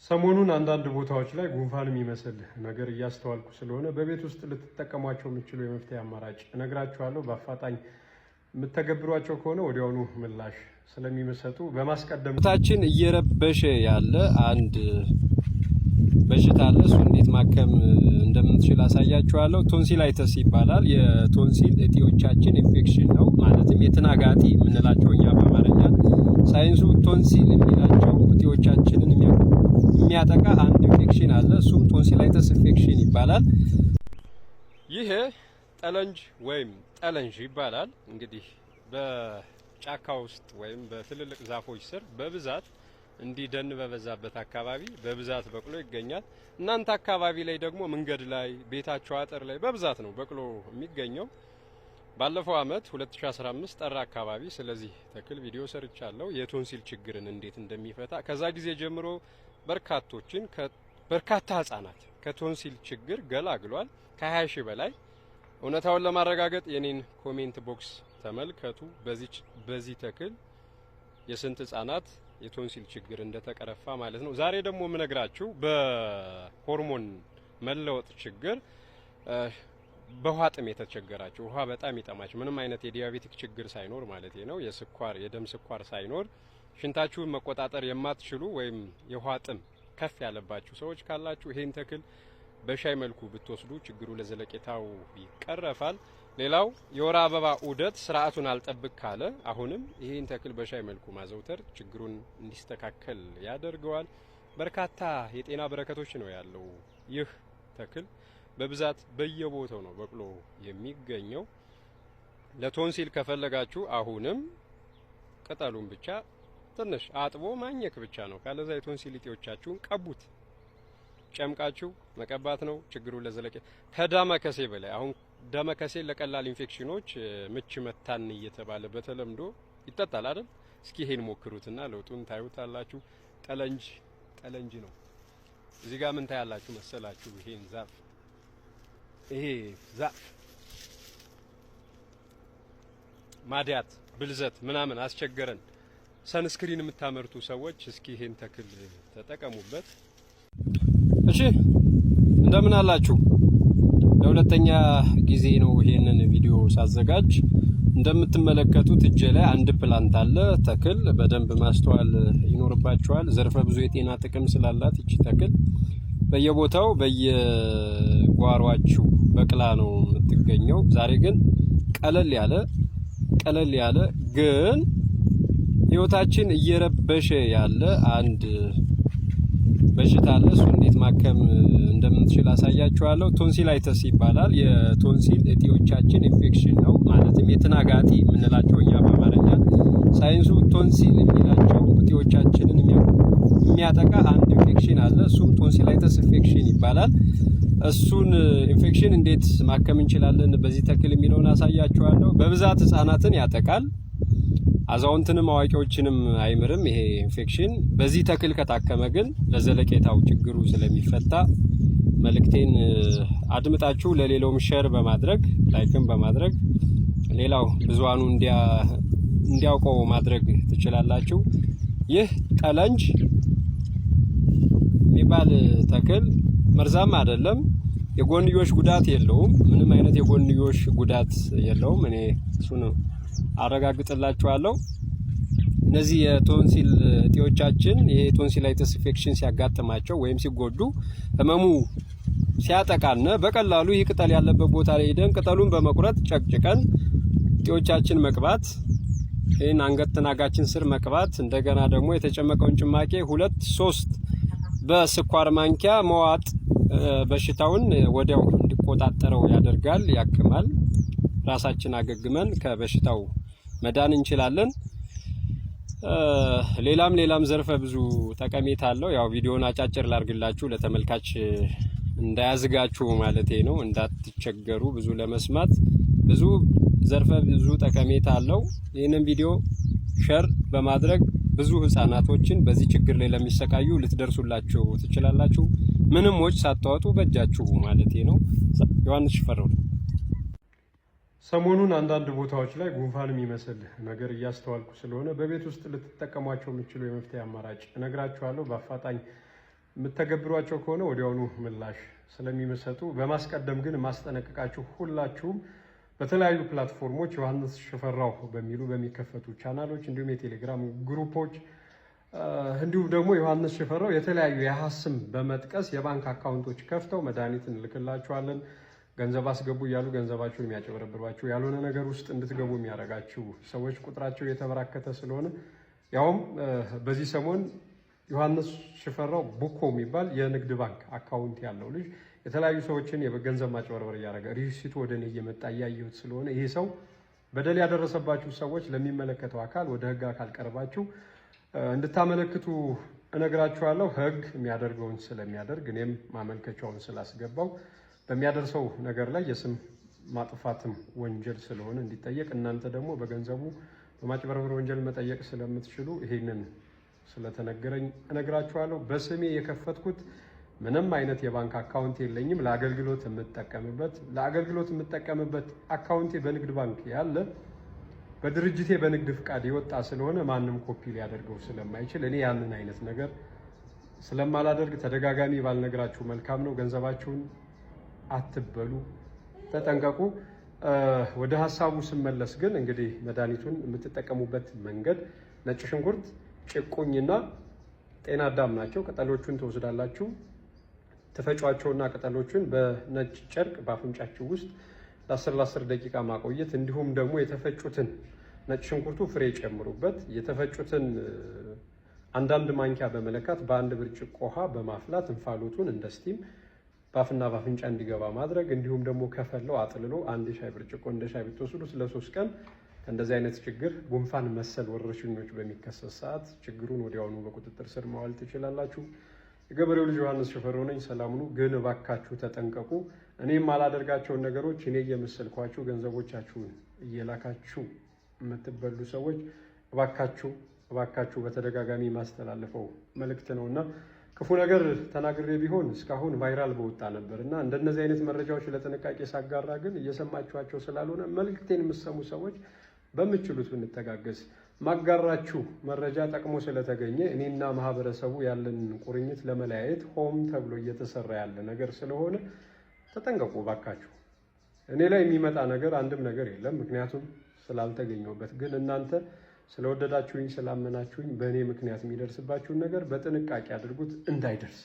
ሰሞኑን አንዳንድ ቦታዎች ላይ ጉንፋን የሚመስል ነገር እያስተዋልኩ ስለሆነ በቤት ውስጥ ልትጠቀሟቸው የምትችሉ የመፍትሄ አማራጭ እነግራችኋለሁ። በአፋጣኝ የምትተገብሯቸው ከሆነ ወዲያውኑ ምላሽ ስለሚመሰጡ በማስቀደም ታችን እየረበሸ ያለ አንድ በሽታ አለ። እሱ እንዴት ማከም እንደምትችል አሳያችኋለሁ። ቶንሲላይተስ ይባላል። የቶንሲል እጢዎቻችን ኢንፌክሽን ነው። ማለትም የትናጋጢ የምንላቸው እኛ በአማርኛ፣ ሳይንሱ ቶንሲል የሚላቸው እጢዎቻችንን የሚያጠቃ አንድ ኢንፌክሽን አለ። እሱም ቶንሲላይተስ ኢንፌክሽን ይባላል። ይሄ ጠለንጅ ወይም ጠለንጅ ይባላል። እንግዲህ በጫካ ውስጥ ወይም በትልልቅ ዛፎች ስር በብዛት እንዲህ ደን በበዛበት አካባቢ በብዛት በቅሎ ይገኛል። እናንተ አካባቢ ላይ ደግሞ መንገድ ላይ፣ ቤታችሁ አጥር ላይ በብዛት ነው በቅሎ የሚገኘው። ባለፈው አመት 2015 ጠራ አካባቢ ስለዚህ ተክል ቪዲዮ ሰርቻለሁ፣ የቶንሲል ችግርን እንዴት እንደሚፈታ። ከዛ ጊዜ ጀምሮ በርካቶችን በርካታ ህጻናት ከቶንሲል ችግር ገላግሏል። ከ20 ሺህ በላይ። እውነታውን ለማረጋገጥ የኔን ኮሜንት ቦክስ ተመልከቱ። በዚህ ተክል የስንት ህጻናት የቶንሲል ችግር እንደተቀረፋ ማለት ነው። ዛሬ ደግሞ የምነግራችሁ በሆርሞን መለወጥ ችግር በውሃ ጥም የተቸገራችሁ፣ ውሃ በጣም ይጠማችሁ፣ ምንም አይነት የዲያቤቲክ ችግር ሳይኖር ማለት ነው፣ የደም ስኳር ሳይኖር ሽንታችሁን መቆጣጠር የማትችሉ ወይም የውሃ ጥም ከፍ ያለባችሁ ሰዎች ካላችሁ ይሄን ተክል በሻይ መልኩ ብትወስዱ ችግሩ ለዘለቄታው ይቀረፋል። ሌላው የወር አበባ ዑደት ስርዓቱን አልጠብቅ ካለ አሁንም ይሄን ተክል በሻይ መልኩ ማዘውተር ችግሩን እንዲስተካከል ያደርገዋል። በርካታ የጤና በረከቶች ነው ያለው ይህ ተክል። በብዛት በየቦታው ነው በቅሎ የሚገኘው። ለቶንሲል ከፈለጋችሁ አሁንም ቅጠሉን ብቻ ትንሽ አጥቦ ማኘክ ብቻ ነው። ካለዛ የቶንሲል እጢዎቻችሁን ቀቡት፣ ጨምቃችሁ መቀባት ነው ችግሩ ለዘለቄታ። ከዳማከሴ በላይ አሁን ዳማከሴ ለቀላል ኢንፌክሽኖች ምች መታን እየተባለ በተለምዶ ይጠጣል አይደል? እስኪ ይሄን ሞክሩትና ለውጡን ታዩታላችሁ። ጠለንጅ ነው። እዚህ ጋር ምን ታያላችሁ መሰላችሁ? ይሄን ዛፍ ማዲያት ብልዘት ምናምን አስቸገረን። ሰንስክሪን የምታመርቱ ሰዎች እስኪ ይሄን ተክል ተጠቀሙበት። እሺ እንደምን አላችሁ? ለሁለተኛ ጊዜ ነው ይሄንን ቪዲዮ ሳዘጋጅ። እንደምትመለከቱት እጄ ላይ አንድ ፕላንት አለ ተክል። በደንብ ማስተዋል ይኖርባችኋል። ዘርፈ ብዙ የጤና ጥቅም ስላላት እቺ ተክል በየቦታው በየጓሯችሁ በቅላ ነው የምትገኘው። ዛሬ ግን ቀለል ያለ ግን ህይወታችን እየረበሸ ያለ አንድ በሽታ አለ። እሱ እንዴት ማከም እንደምትችል አሳያችኋለሁ። ቶንሲላይተስ ይባላል። የቶንሲል እጢዎቻችን ኢንፌክሽን ነው። ማለትም የትናጋጢ የምንላቸው እኛ በአማርኛ፣ ሳይንሱ ቶንሲል የሚላቸው እጢዎቻችንን የሚያጠቃ አንድ ኢንፌክሽን አለ። እሱም ቶንሲላይተስ ኢንፌክሽን ይባላል። እሱን ኢንፌክሽን እንዴት ማከም እንችላለን በዚህ ተክል የሚለውን አሳያችኋለሁ። በብዛት ህጻናትን ያጠቃል፣ አዛውንትንም አዋቂዎችንም አይምርም ይሄ ኢንፌክሽን። በዚህ ተክል ከታከመ ግን ለዘለቄታው ችግሩ ስለሚፈታ መልእክቴን አድምጣችሁ ለሌላውም ሼር በማድረግ ላይክም በማድረግ ሌላው ብዙሃኑ እንዲያውቀው ማድረግ ትችላላችሁ። ይህ ጠለንጅ የሚባል ተክል መርዛማ አይደለም፣ የጎንዮሽ ጉዳት የለውም። ምንም አይነት የጎንዮሽ ጉዳት የለውም። እኔ እሱን አረጋግጥላችኋለሁ። እነዚህ የቶንሲል እጢዎቻችን የቶንሲላይተስ ኢንፌክሽን ሲያጋጥማቸው ወይም ሲጎዱ ህመሙ ሲያጠቃን በቀላሉ ይህ ቅጠል ያለበት ቦታ ላይ ሄደን ቅጠሉን በመቁረጥ ጨቅጭቀን እጢዎቻችን መቅባት፣ ይህን አንገት ትናጋችን ስር መቅባት፣ እንደገና ደግሞ የተጨመቀውን ጭማቂ 2-3 በስኳር ማንኪያ መዋጥ በሽታውን ወዲያው እንዲቆጣጠረው ያደርጋል፣ ያክማል። ራሳችን አገግመን ከበሽታው መዳን እንችላለን። ሌላም ዘርፈ ብዙ ጠቀሜታ አለው። ያው ቪዲዮውን አጫጭር ላርግላችሁ ለተመልካች እንዳያዝጋችሁ ማለቴ ነው፣ እንዳትቸገሩ ብዙ ለመስማት። ብዙ ዘርፈ ብዙ ጠቀሜታ አለው። ይህንን ቪዲዮ ሼር በማድረግ ብዙ ህጻናቶችን በዚህ ችግር ላይ ለሚሰቃዩ ልትደርሱላችሁ ትችላላችሁ። ምንም ወጭ ሳታወጡ በእጃችሁ ማለቴ ነው። ዮሐንስ ሽፈራው። ሰሞኑን አንዳንድ ቦታዎች ላይ ጉንፋን የሚመስል ነገር እያስተዋልኩ ስለሆነ በቤት ውስጥ ልትጠቀሟቸው የምትችሉ የመፍትሄ አማራጭ እነግራችኋለሁ። በአፋጣኝ የምትተገብሯቸው ከሆነ ወዲያውኑ ምላሽ ስለሚመሰጡ በማስቀደም ግን ማስጠነቀቃችሁ ሁላችሁም በተለያዩ ፕላትፎርሞች ዮሐንስ ሽፈራው በሚሉ በሚከፈቱ ቻናሎች እንዲሁም የቴሌግራም ግሩፖች እንዲሁም ደግሞ ዮሐንስ ሽፈራው የተለያዩ የሐስም በመጥቀስ የባንክ አካውንቶች ከፍተው መድኃኒት እንልክላችኋለን ገንዘብ አስገቡ እያሉ ገንዘባችሁን የሚያጨበረብሯችሁ ያልሆነ ነገር ውስጥ እንድትገቡ የሚያደርጋችሁ ሰዎች ቁጥራቸው የተበራከተ ስለሆነ ያውም በዚህ ሰሞን ዮሐንስ ሽፈራው ቡኮ የሚባል የንግድ ባንክ አካውንት ያለው ልጅ የተለያዩ ሰዎችን የገንዘብ ማጭበርበር እያደረገ ሪሲቱ ወደ እኔ እየመጣ እያየሁት ስለሆነ ይሄ ሰው በደል ያደረሰባችሁ ሰዎች ለሚመለከተው አካል ወደ ሕግ አካል ቀርባችሁ እንድታመለክቱ እነግራችኋለሁ። ሕግ የሚያደርገውን ስለሚያደርግ እኔም ማመልከቻውን ስላስገባው በሚያደርሰው ነገር ላይ የስም ማጥፋትም ወንጀል ስለሆነ እንዲጠየቅ እናንተ ደግሞ በገንዘቡ በማጭበርበር ወንጀል መጠየቅ ስለምትችሉ ይሄንን ስለተነገረኝ እነግራችኋለሁ። በስሜ የከፈትኩት ምንም አይነት የባንክ አካውንት የለኝም። ለአገልግሎት የምጠቀምበት አካውንቴ በንግድ ባንክ ያለ በድርጅቴ በንግድ ፍቃድ የወጣ ስለሆነ ማንም ኮፒ ሊያደርገው ስለማይችል እኔ ያንን አይነት ነገር ስለማላደርግ ተደጋጋሚ ባልነግራችሁ መልካም ነው። ገንዘባችሁን አትበሉ፣ ተጠንቀቁ። ወደ ሀሳቡ ስመለስ ግን እንግዲህ መድኃኒቱን የምትጠቀሙበት መንገድ ነጭ ሽንኩርት፣ ጭቁኝና ጤና አዳም ናቸው። ቅጠሎቹን ትወስዳላችሁ፣ ትፈጯቸውና ቅጠሎቹን በነጭ ጨርቅ በአፍንጫችሁ ውስጥ ለ10 ደቂቃ ማቆየት፣ እንዲሁም ደግሞ የተፈጩትን ነጭ ሽንኩርቱ ፍሬ ጨምሩበት። የተፈጩትን አንዳንድ ማንኪያ በመለካት በአንድ ብርጭቆ ውሃ በማፍላት እንፋሎቱን እንደ ስቲም በአፍና በአፍንጫ እንዲገባ ማድረግ፣ እንዲሁም ደግሞ ከፈለው አጥልሎ አንድ ሻይ ብርጭቆ እንደ ሻይ ብትወስዱ ለ3 ቀን ከእንደዚህ አይነት ችግር ጉንፋን መሰል ወረርሽኞች በሚከሰት ሰዓት ችግሩን ወዲያውኑ በቁጥጥር ስር ማዋል ትችላላችሁ። የገበሬው ልጅ ዮሐንስ ሽፈራው ነኝ። ሰላሙኑ ግን እባካችሁ ተጠንቀቁ። እኔም አላደርጋቸውን ነገሮች እኔ እየመሰልኳችሁ ገንዘቦቻችሁን እየላካችሁ የምትበሉ ሰዎች እባካችሁ በተደጋጋሚ ማስተላለፈው መልእክት ነውና ክፉ ነገር ተናግሬ ቢሆን እስካሁን ቫይራል በወጣ ነበር እና እንደነዚህ አይነት መረጃዎች ለጥንቃቄ ሳጋራ ግን እየሰማችኋቸው ስላልሆነ መልእክቴን የምትሰሙ ሰዎች በምችሉት ብንተጋገዝ። ማጋራችሁ መረጃ ጠቅሞ ስለተገኘ እኔና ማህበረሰቡ ያለንን ቁርኝት ለመለያየት ሆም ተብሎ እየተሰራ ያለ ነገር ስለሆነ ተጠንቀቁ ባካችሁ። እኔ ላይ የሚመጣ ነገር አንድም ነገር የለም፣ ምክንያቱም ስላልተገኘሁበት። ግን እናንተ ስለወደዳችሁኝ ስላመናችሁኝ በእኔ ምክንያት የሚደርስባችሁን ነገር በጥንቃቄ አድርጉት እንዳይደርስ